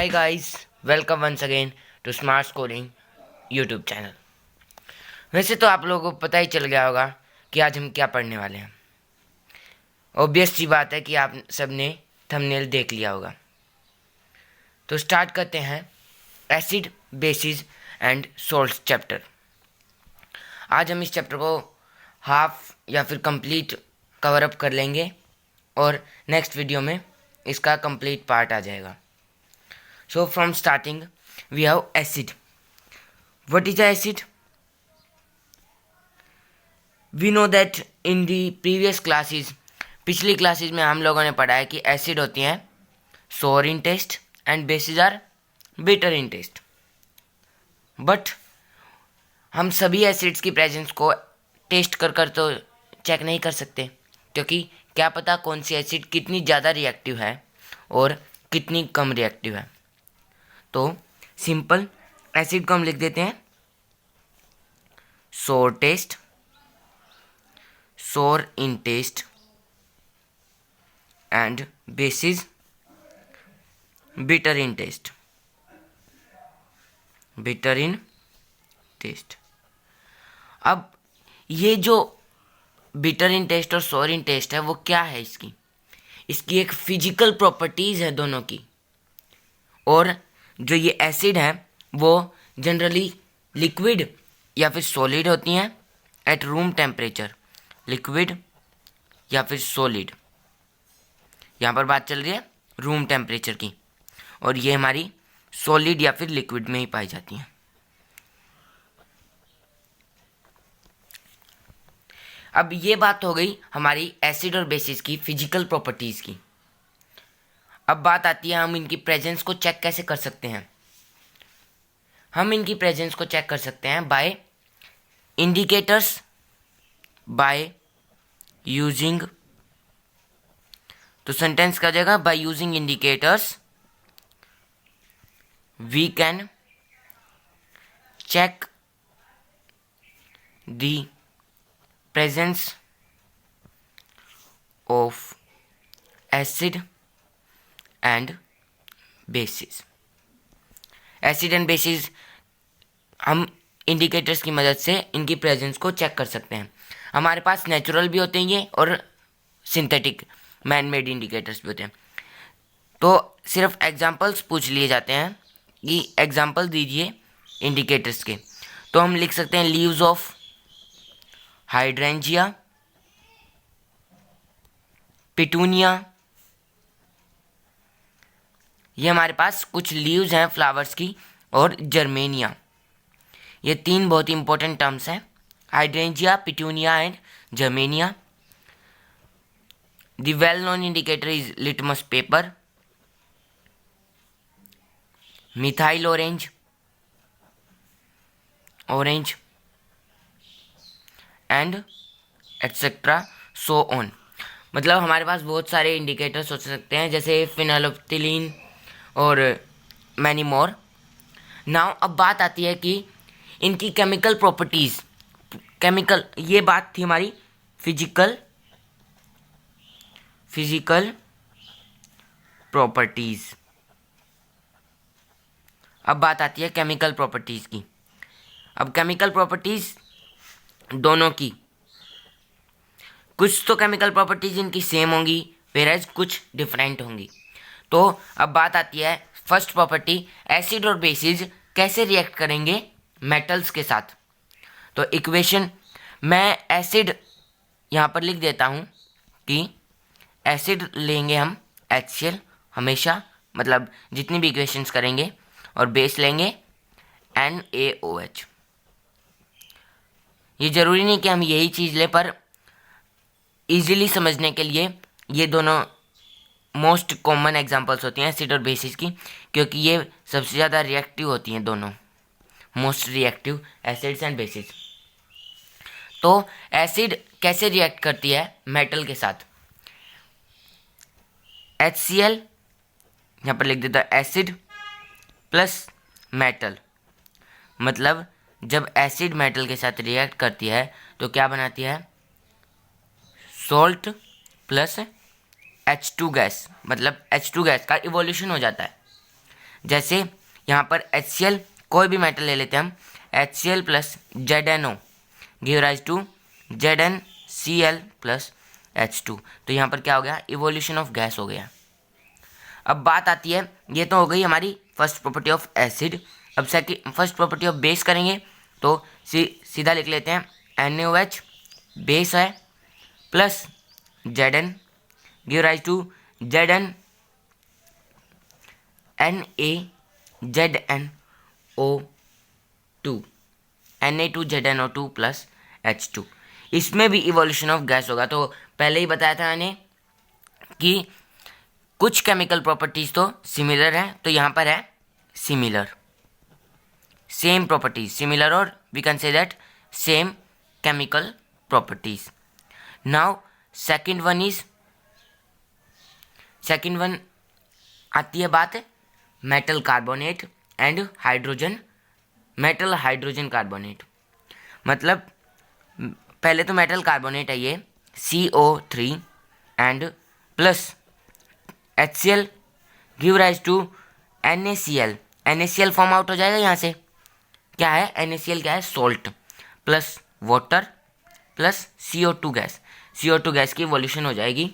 guys, welcome once again to Smart Schooling YouTube channel. वैसे तो आप लोगों को पता ही चल गया होगा कि आज हम क्या पढ़ने वाले हैं। ऑब्वियस सी बात है कि आप सबने थंबनेल देख लिया होगा। तो स्टार्ट करते हैं acid basis and salts chapter. आज हम इस चैप्टर को हाफ या फिर कंप्लीट कवर अप कर लेंगे और नेक्स्ट वीडियो में इसका कंप्लीट पार्ट आ जाएगा। So from starting we have acid. What is the acid? We know that in the previous classes, पिछली क्लासेस में हम लोगों ने पढ़ा है कि एसिड होती हैं sour in taste and bases are bitter in taste. But हम सभी एसिड्स की प्रेजेंस को टेस्ट कर तो चेक नहीं कर सकते, क्योंकि क्या पता कौन सी एसिड कितनी ज़्यादा रिएक्टिव है और कितनी कम रिएक्टिव है। तो सिंपल एसिड को हम लिख देते हैं sour taste, sour in taste and basis bitter in taste, bitter in taste. अब ये जो बिटर इन टेस्ट और सोर इन टेस्ट है वो क्या है, इसकी एक फिजिकल प्रॉपर्टीज है दोनों की। और जो ये एसिड है वो जनरली लिक्विड या फिर सॉलिड होती हैं एट रूम टेम्परेचर, लिक्विड या फिर सॉलिड। यहाँ पर बात चल रही है रूम टेम्परेचर की, और ये हमारी सॉलिड या फिर लिक्विड में ही पाई जाती हैं। अब ये बात हो गई हमारी एसिड और बेसिस की फिजिकल प्रॉपर्टीज की। अब बात आती है हम इनकी प्रेजेंस को चेक कैसे कर सकते हैं। हम इनकी प्रेजेंस को चेक कर सकते हैं बाय इंडिकेटर्स, बाय यूजिंग, तो सेंटेंस का जगह by using indicators we can check the presence of acid and bases. Acid and bases हम इंडिकेटर्स की मदद से इनकी प्रेजेंस को चेक कर सकते हैं। हमारे पास नेचुरल भी होते हैं ये, और सिंथेटिक मैन मेड इंडिकेटर्स भी होते हैं। तो सिर्फ एग्जांपल्स पूछ लिए जाते हैं कि एग्जांपल दीजिए इंडिकेटर्स के। तो हम लिख सकते हैं लीव्स ऑफ हाइड्रेंजिया, पिटूनिया। ये हमारे पास कुछ लीव्स हैं फ्लावर्स की, और जर्मेनिया। ये तीन बहुत ही इंपॉर्टेंट टर्म्स हैं, hydrangea, petunia and Germania. The well known indicator is litmus paper, methyl orange, orange and etcetera so on. मतलब हमारे पास बहुत सारे इंडिकेटर्स हो सकते हैं, जैसे फिनाइलफ्थिलीन और मैनी मोर। नाउ अब बात आती है कि इनकी केमिकल प्रॉपर्टीज। केमिकल, ये बात थी हमारी फिजिकल प्रॉपर्टीज। अब बात आती है केमिकल प्रॉपर्टीज की। अब केमिकल प्रॉपर्टीज दोनों की, कुछ तो केमिकल प्रॉपर्टीज इनकी सेम होंगी, वेराज कुछ डिफरेंट होंगी। तो अब बात आती है फर्स्ट प्रॉपर्टी, एसिड और बेसिस कैसे रिएक्ट करेंगे मेटल्स के साथ। तो इक्वेशन मैं एसिड यहाँ पर लिख देता हूँ कि एसिड लेंगे हम HCl हमेशा, मतलब जितनी भी इक्वेशंस करेंगे, और बेस लेंगे NaOH। ये ज़रूरी नहीं कि हम यही चीज़ लें, पर इजीली समझने के लिए ये दोनों मोस्ट कॉमन एग्जांपल्स होती हैं एसिड और बेसिस की, क्योंकि ये सबसे ज़्यादा रिएक्टिव होती हैं, दोनों most reactive acids and bases. तो एसिड कैसे रिएक्ट करती है मेटल के साथ। HCl यहाँ पर लिख देता है एसिड प्लस मेटल, मतलब जब एसिड मेटल के साथ रिएक्ट करती है तो क्या बनाती है, सॉल्ट प्लस H2 गैस, मतलब H2 गैस का इवोल्यूशन हो जाता है। जैसे यहाँ पर HCl, कोई भी मेटल ले लेते हैं हम, HCl plus ZNO give rise to ZnCl plus H2। तो यहाँ पर क्या हो गया, इवोल्यूशन ऑफ गैस हो गया। अब बात आती है, ये तो हो गई हमारी फर्स्ट प्रॉपर्टी ऑफ एसिड। अब second first property of base करेंगे तो सीधा लिख लेते हैं, NaOH बेस है plus Zn give rise to ZnNaZnO2 Na2ZnO2 plus H2। इसमें भी इवोल्यूशन ऑफ गैस होगा। तो पहले ही बताया था मैंने कि कुछ केमिकल प्रॉपर्टीज तो सिमिलर है, तो यहाँ पर है सिमिलर, सेम प्रॉपर्टीज सिमिलर, और we can say that same chemical properties. Now second one आती है बात metal carbonate and hydrogen, metal hydrogen carbonate. मतलब पहले तो मेटल कार्बोनेट है ये CO3 and plus HCl give rise to NaCl। NaCl form out हो जाएगा यहाँ से, क्या है NaCl, क्या है salt, plus water plus CO2 gas, CO2 gas की इवोल्यूशन हो जाएगी।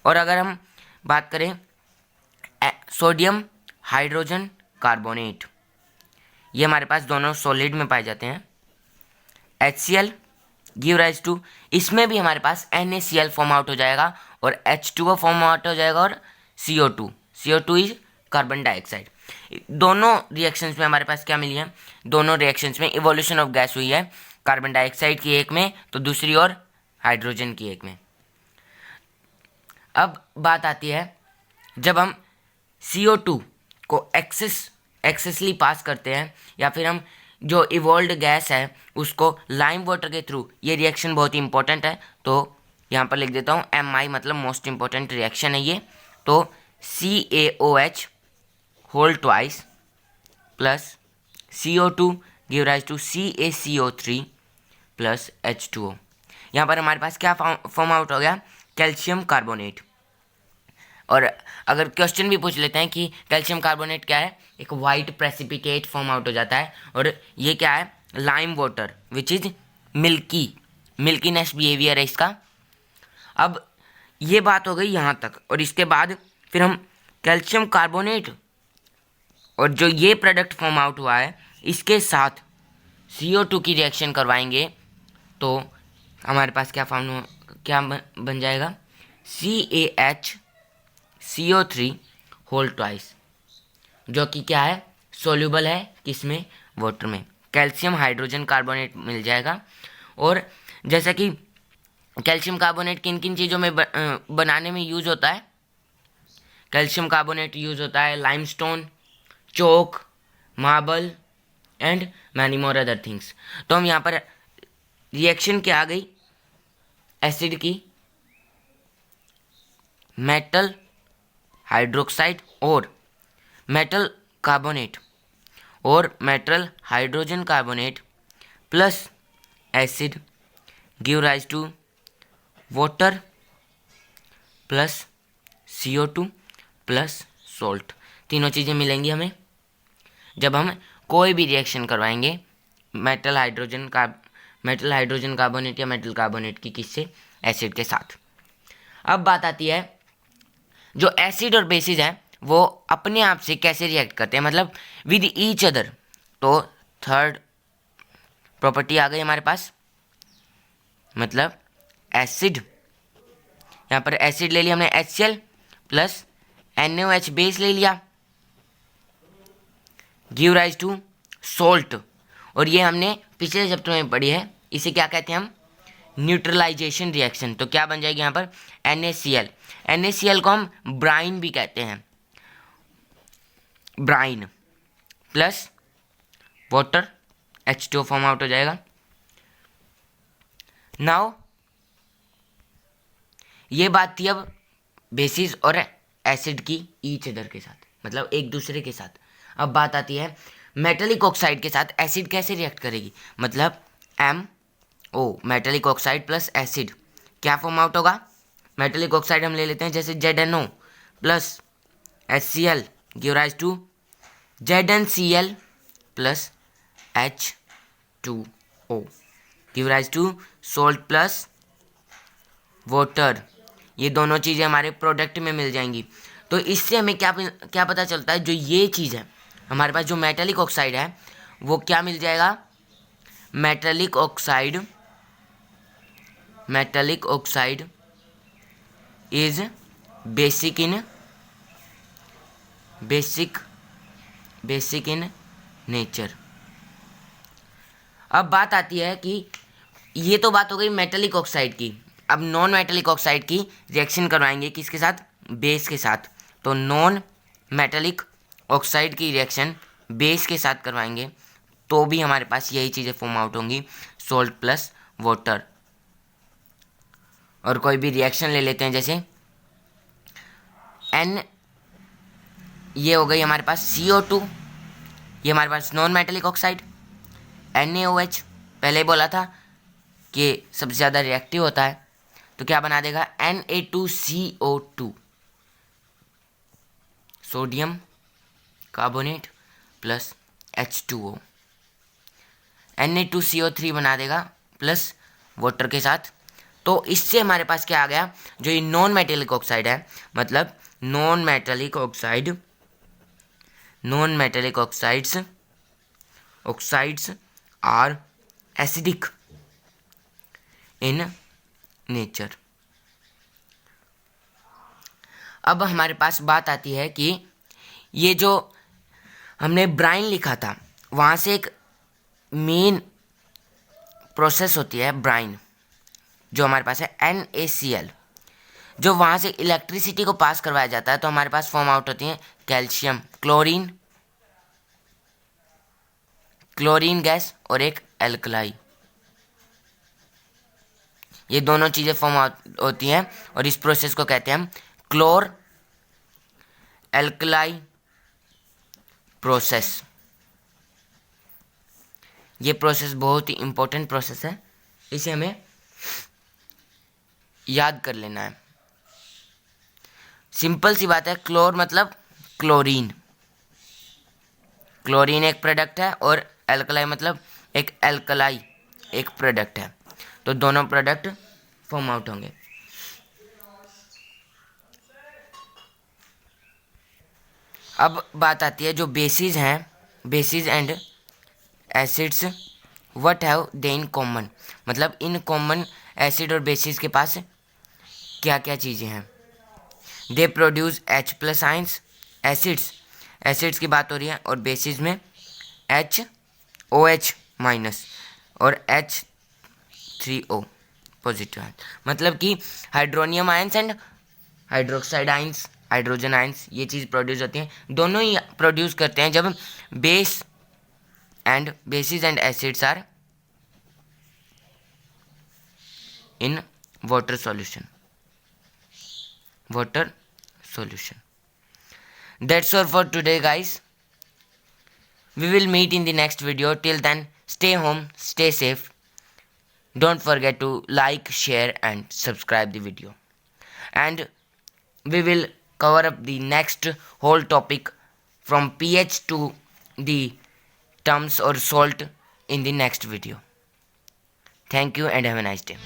और अगर हम बात करें सोडियम हाइड्रोजन कार्बोनेट, ये हमारे पास दोनों सॉलिड में पाए जाते हैं, HCl गिव राइज टू, इसमें भी हमारे पास NaCl फॉर्म आउट हो जाएगा और H2O फॉर्म आउट हो जाएगा और CO2 इज कार्बन डाइऑक्साइड। दोनों रिएक्शंस में हमारे पास क्या मिली है, दोनों रिएक्शंस में इवोल्यूशन ऑफ गैस हुई है, कार्बन डाइऑक्साइड की एक में तो दूसरी और हाइड्रोजन की एक में। अब बात आती है, जब हम CO2 को एक्सेसली पास करते हैं या फिर हम जो इवोल्व्ड गैस है उसको लाइम वाटर के थ्रू, ये रिएक्शन बहुत ही इंपॉर्टेंट है, तो यहाँ पर लिख देता हूँ MI, मतलब मोस्ट इंपॉर्टेंट रिएक्शन है ये। तो CaOH whole twice plus CO2 give rise to CaCO3 plus H2O। यहाँ पर हमारे पास क्या फॉर्म आउट हो गया, कैल्शियम कार्बोनेट। और अगर क्वेश्चन भी पूछ लेते हैं कि कैल्शियम कार्बोनेट क्या है, एक वाइट प्रेसिपिटेट फॉर्म आउट हो जाता है, और ये क्या है lime water which is milkiness behaviour है इसका। अब ये बात हो गई यहाँ तक, और इसके बाद फिर हम कैल्शियम कार्बोनेट और जो ये प्रोडक्ट फॉर्म आउट हुआ है इसके साथ CO2 की रिएक्शन करवाएंगे तो हमारे पास क्या बन जाएगा, CaHCO3 होल ट्वाइस, जो कि क्या है सोल्यूबल है किसमें, वाटर में, कैल्शियम हाइड्रोजन कार्बोनेट मिल जाएगा। और जैसा कि कैल्शियम कार्बोनेट किन किन चीज़ों में बनाने में यूज़ होता है, कैल्शियम कार्बोनेट यूज़ होता है limestone, chalk, marble and many more other things. तो हम यहाँ पर रिएक्शन क्या आ गई, एसिड की मेटल हाइड्रोक्साइड और मेटल कार्बोनेट और metal hydrogen carbonate plus acid give rise to water plus CO2 plus salt. तीनों चीज़ें मिलेंगी हमें जब हम कोई भी रिएक्शन करवाएंगे मेटल हाइड्रोजन कार्बोनेट या मेटल कार्बोनेट की किससे, एसिड के साथ। अब बात आती है जो एसिड और बेसिस हैं वो अपने आप से कैसे रिएक्ट करते हैं, मतलब विद ईच अदर। तो थर्ड प्रॉपर्टी आ गई हमारे पास, मतलब एसिड, यहाँ पर एसिड ले लिया हमने HCl प्लस NaOH बेस ले लिया गिव राइज टू सोल्ट, और ये हमने पिछले चैप्टर में पढ़ी है, इसे क्या कहते हैं हम, न्यूट्रलाइजेशन रिएक्शन। तो क्या बन जाएगी यहाँ पर NaCl को हम ब्राइन भी कहते हैं, brine plus water H2O form out हो जाएगा। नाउ ये बात थी अब बेसिस और एसिड की ईच अदर के साथ, मतलब एक दूसरे के साथ। अब बात आती है मेटलिक ऑक्साइड के साथ एसिड कैसे रिएक्ट करेगी, मतलब MO metallic oxide plus acid क्या फॉर्म आउट होगा, मेटलिक ऑक्साइड हम ले लेते हैं जैसे ZNO plus HCl give rise to ZnCl plus H2O give rise to salt plus water. ये दोनों चीज़ें हमारे प्रोडक्ट में मिल जाएंगी। तो इससे हमें क्या पता चलता है, जो ये चीज़ है हमारे पास, जो मेटालिक ऑक्साइड है वो क्या मिल जाएगा, metallic oxide is basic in nature. अब बात आती है कि ये तो बात हो गई मेटालिक ऑक्साइड की। अब नॉन मेटालिक ऑक्साइड की रिएक्शन करवाएंगे किसके साथ, बेस के साथ। तो नॉन मेटालिक ऑक्साइड की रिएक्शन बेस के साथ करवाएंगे तो भी हमारे पास यही चीज़ें फॉर्म आउट होंगी, सोल्ट प्लस वाटर। और कोई भी रिएक्शन ले लेते हैं, जैसे N, ये हो गई हमारे पास CO2, ये हमारे पास नॉन मेटालिक ऑक्साइड। NaOH पहले बोला था कि सबसे ज़्यादा रिएक्टिव होता है, तो क्या बना देगा, Na2CO2, sodium carbonate plus H2O। Na2CO3 बना देगा प्लस वाटर के साथ। तो इससे हमारे पास क्या आ गया, जो ये नॉन मेटालिक ऑक्साइड है, मतलब non metallic oxides are acidic in nature. अब हमारे पास बात आती है कि ये जो हमने ब्राइन लिखा था, वहाँ से एक मेन प्रोसेस होती है ब्राइन, जो हमारे पास है NaCl, जो वहाँ से इलेक्ट्रिसिटी को पास करवाया जाता है। तो हमारे पास फॉर्म आउट होती है कैल्शियम क्लोरीन गैस और एक एल्कलाई। ये दोनों चीज़ें फॉर्म होती हैं और इस प्रोसेस को कहते हैं हम क्लोर एल्कलाई प्रोसेस। ये प्रोसेस बहुत ही इंपॉर्टेंट प्रोसेस है, इसे हमें याद कर लेना है। सिंपल सी बात है, क्लोर मतलब क्लोरीन एक प्रोडक्ट है, और एल्कलाई मतलब एक एल्कलाई एक प्रोडक्ट है। तो दोनों प्रोडक्ट फॉर्म आउट होंगे। अब बात आती है जो बेसिस हैं, basis and acids, what have they in common, मतलब इन कॉमन एसिड और बेसिस के पास क्या क्या चीज़ें हैं। They produce H+ ions, acids की बात हो रही है, और बेसिस में HOH- और H3O पॉजिटिव आयन, मतलब कि hydronium ions and hydroxide ions, hydrogen ions, ये चीज़ प्रोड्यूस होती हैं। दोनों ही प्रोड्यूस करते हैं जब bases and acids are in water solution. That's all for today, guys. We will meet in the next video. Till then, stay home, stay safe. Don't forget to like, share and subscribe the video. And we will cover up the next whole topic from pH to the terms or salt in the next video. Thank you and have a nice day.